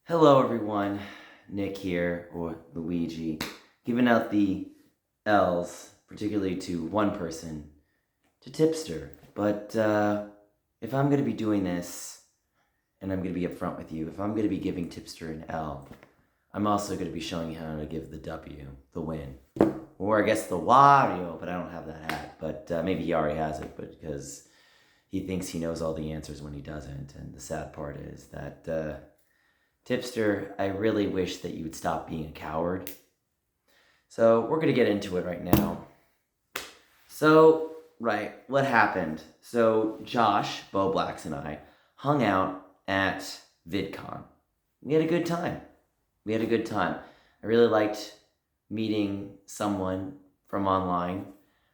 Hello everyone, Nick here, or Luigi, giving out the L's, particularly to one person, to Tipster. But if I'm going to be doing this, and I'm going to be upfront with you, if I'm going to be giving Tipster an L, I'm also going to be showing you how to give the W, the win. Or I guess the Wario, but I don't have that hat. But maybe he already has it, but because he thinks he knows all the answers when he doesn't. And the sad part is that... Tipster, I really wish that you would stop being a coward. So we're going to get into it right now. So, what happened? So Josh, Bo Blacks, and I hung out at VidCon. We had a good time. I really liked meeting someone from online.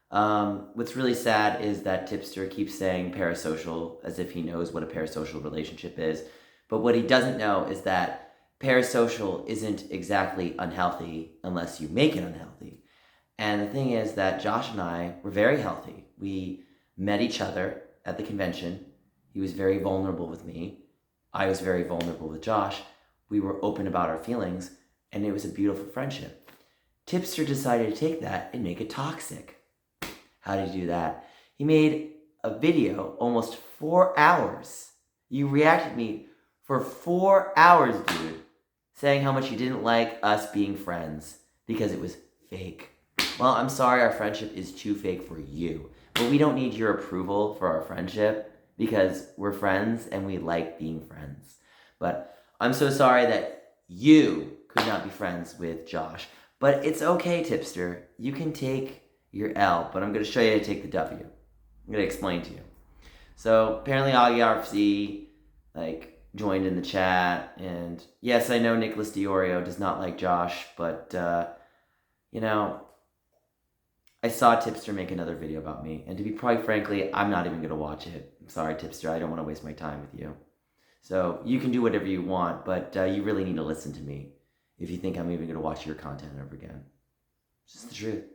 What's really sad is that Tipster keeps saying parasocial as if he knows what a parasocial relationship is. But what he doesn't know is that parasocial isn't exactly unhealthy unless you make it unhealthy. And the thing is that Josh and I were very healthy. We met each other at the convention. He was very vulnerable with me. I was very vulnerable with Josh. We were open about our feelings, and it was a beautiful friendship. Tipster decided to take that and make it toxic. How did he do that? He made a video almost 4 hours. You reacted to me for 4 hours, dude, saying how much you didn't like us being friends because it was fake. Well, I'm sorry, our friendship is too fake for you. But we don't need your approval for our friendship because we're friends and we like being friends. But I'm so sorry that you could not be friends with Josh. But it's okay, Tipster. You can take your L, but I'm going to show you how to take the W. I'm going to explain to you. So apparently RFC, joined in the chat, and yes, I know Nicholas Diorio does not like Josh, but, I saw Tipster make another video about me, and to be quite frankly, I'm not even going to watch it. I'm sorry, Tipster, I don't want to waste my time with you. So, you can do whatever you want, but you really need to listen to me if you think I'm even going to watch your content ever again. It's just the truth.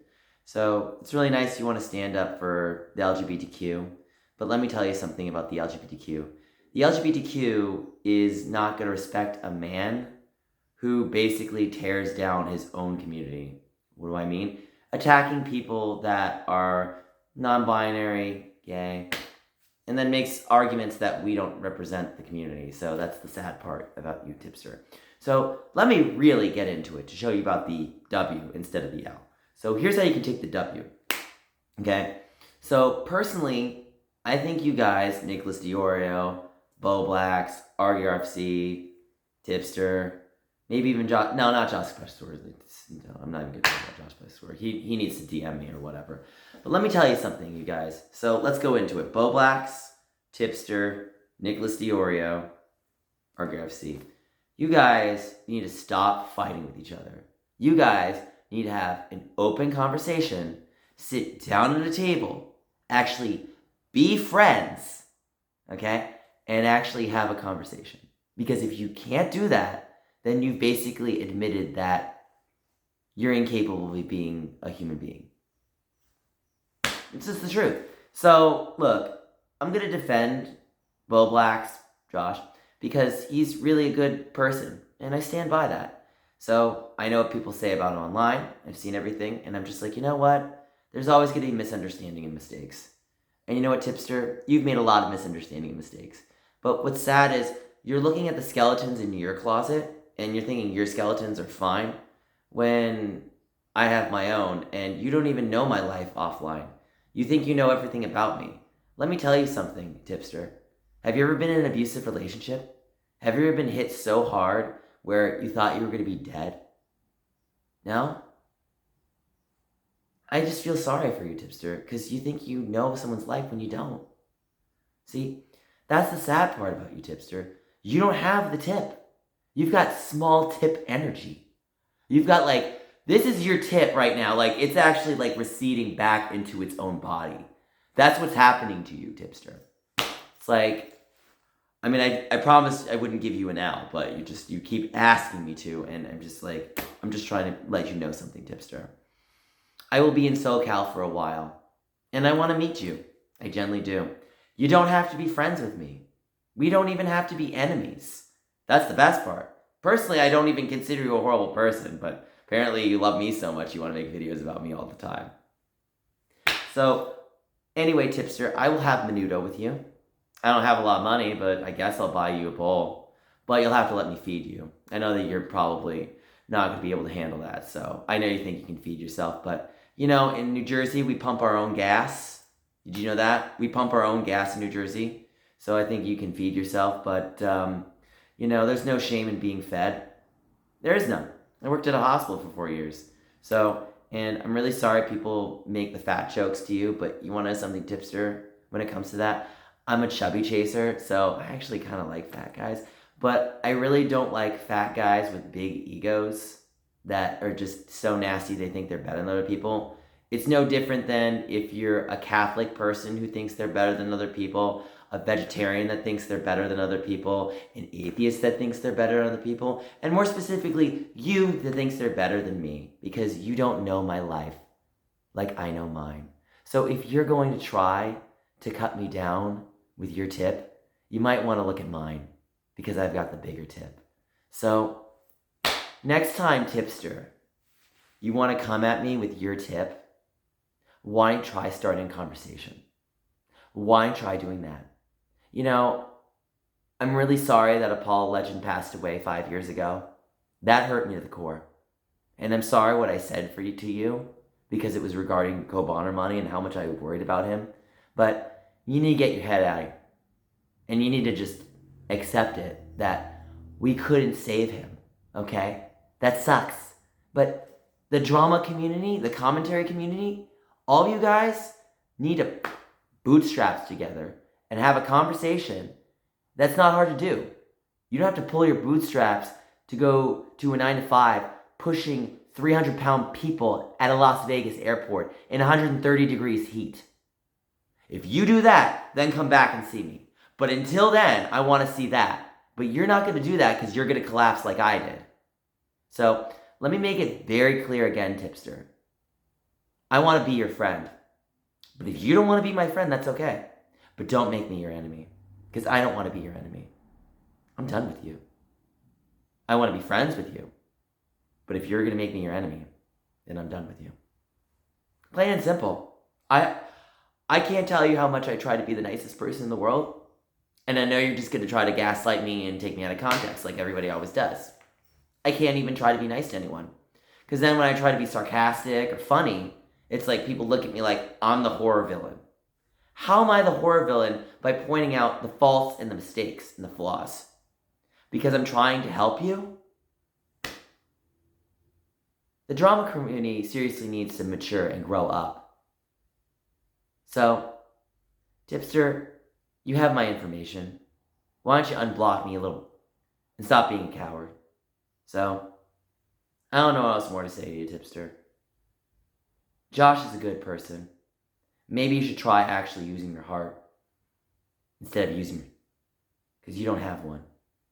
So, it's really nice you want to stand up for the LGBTQ, but let me tell you something about the LGBTQ. The LGBTQ is not going to respect a man who basically tears down his own community. What do I mean? Attacking people that are non-binary, gay, and then makes arguments that we don't represent the community. So that's the sad part about you, Tipster. So let me really get into it to show you about the W instead of the L. So here's how you can take the W. Okay? So personally, I think you guys, Nicholas Diorio, Bo Blacks, RFC, Tipster, maybe even Josh. No, not Josh Pestore. No, I'm not even going to talk about Josh Pestore. He needs to DM me or whatever. But let me tell you something, you guys. So let's go into it. Bo Blacks, Tipster, Nicholas Diorio, RFC. You guys need to stop fighting with each other. You guys need to have an open conversation, sit down at a table, actually be friends, okay? And actually have a conversation. Because if you can't do that, then you've basically admitted that you're incapable of being a human being. It's just the truth. So, look, I'm going to defend Bo Blacks, Josh, because he's really a good person, and I stand by that. So, I know what people say about him online, I've seen everything, and I'm just like, you know what? There's always going to be misunderstanding and mistakes. And you know what, Tipster? You've made a lot of misunderstanding and mistakes. But what's sad is you're looking at the skeletons in your closet and you're thinking your skeletons are fine when I have my own and you don't even know my life offline. You think you know everything about me. Let me tell you something, Tipster. Have you ever been in an abusive relationship? Have you ever been hit so hard where you thought you were going to be dead? No? I just feel sorry for you, Tipster, because you think you know someone's life when you don't. See? That's the sad part about you, Tipster. You don't have the tip. You've got small tip energy. You've got this is your tip right now. It's actually receding back into its own body. That's what's happening to you, Tipster. It's I promised I wouldn't give you an L, but you keep asking me to, and I'm just trying to let you know something, Tipster. I will be in SoCal for a while, and I want to meet you. I genuinely do. You don't have to be friends with me. We don't even have to be enemies. That's the best part. Personally, I don't even consider you a horrible person, but apparently you love me so much you want to make videos about me all the time. So, anyway, Tipster, I will have menudo with you. I don't have a lot of money, but I guess I'll buy you a bowl. But you'll have to let me feed you. I know that you're probably not going to be able to handle that, so I know you think you can feed yourself, but, you know, in New Jersey, we pump our own gas. Did you know that? We pump our own gas in New Jersey, so I think you can feed yourself, but, you know, there's no shame in being fed. There is none. I worked at a hospital for 4 years, so, and I'm really sorry people make the fat jokes to you, but you want to know something, Tipster, when it comes to that? I'm a chubby chaser, so I actually kind of like fat guys. But I really don't like fat guys with big egos that are just so nasty they think they're better than other people. It's no different than if you're a Catholic person who thinks they're better than other people, a vegetarian that thinks they're better than other people, an atheist that thinks they're better than other people, and more specifically, you that thinks they're better than me because you don't know my life like I know mine. So if you're going to try to cut me down with your tip, you might want to look at mine because I've got the bigger tip. So next time, Tipster, you want to come at me with your tip, why don't you try starting a conversation? Why don't you try doing that? You know, I'm really sorry that a Paul legend passed away 5 years ago. That hurt me to the core. And I'm sorry what I said to you because it was regarding Co Bonner money and how much I worried about him. But you need to get your head out and you need to just accept it that we couldn't save him, okay? That sucks. But the drama community, the commentary community, all of you guys need to bootstraps together and have a conversation. That's not hard to do. You don't have to pull your bootstraps to go to a 9-to-5 pushing 300-pound people at a Las Vegas airport in 130 degrees heat. If you do that, then come back and see me. But until then, I want to see that. But you're not going to do that because you're going to collapse like I did. So let me make it very clear again, Tipster. I want to be your friend. But if you don't want to be my friend, that's okay. But don't make me your enemy. Because I don't want to be your enemy. I'm done with you. I want to be friends with you. But if you're going to make me your enemy, then I'm done with you. Plain and simple. I can't tell you how much I try to be the nicest person in the world. And I know you're just going to try to gaslight me and take me out of context like everybody always does. I can't even try to be nice to anyone. Because then when I try to be sarcastic or funny, it's like people look at me like I'm the horror villain. How am I the horror villain? By pointing out the faults and the mistakes and the flaws. Because I'm trying to help you? The drama community seriously needs to mature and grow up. So, Tipster, you have my information. Why don't you unblock me a little and stop being a coward? So, I don't know what else more to say to you, Tipster. Josh is a good person. Maybe you should try actually using your heart instead of using it, because you don't have one.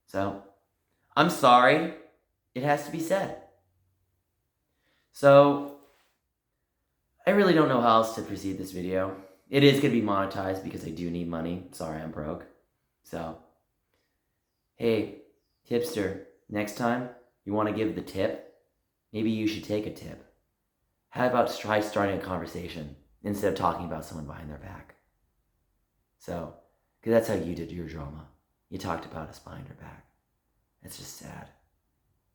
So, I'm sorry. It has to be said. So, I really don't know how else to proceed this video. It is going to be monetized because I do need money. Sorry, I'm broke. So, hey, Tipster, next time you want to give the tip, maybe you should take a tip. How about try starting a conversation instead of talking about someone behind their back? So, because that's how you did your drama. You talked about us behind our back. It's just sad.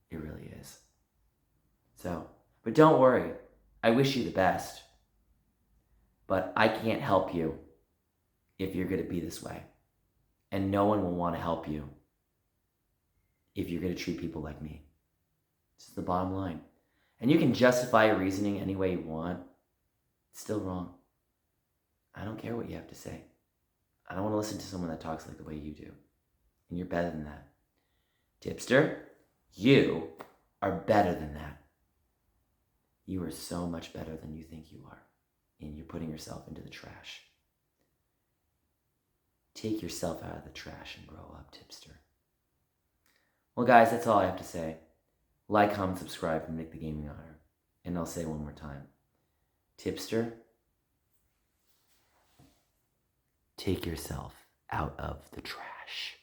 It really is. So, but don't worry. I wish you the best. But I can't help you if you're going to be this way. And no one will want to help you if you're going to treat people like me. This is the bottom line. And you can justify your reasoning any way you want. It's still wrong. I don't care what you have to say. I don't want to listen to someone that talks like the way you do. And you're better than that. Tipster, you are better than that. You are so much better than you think you are. And you're putting yourself into the trash. Take yourself out of the trash and grow up, Tipster. Well, guys, that's all I have to say. Like, comment, subscribe, and make the gaming honor. And I'll say it one more time. Tipster, take yourself out of the trash.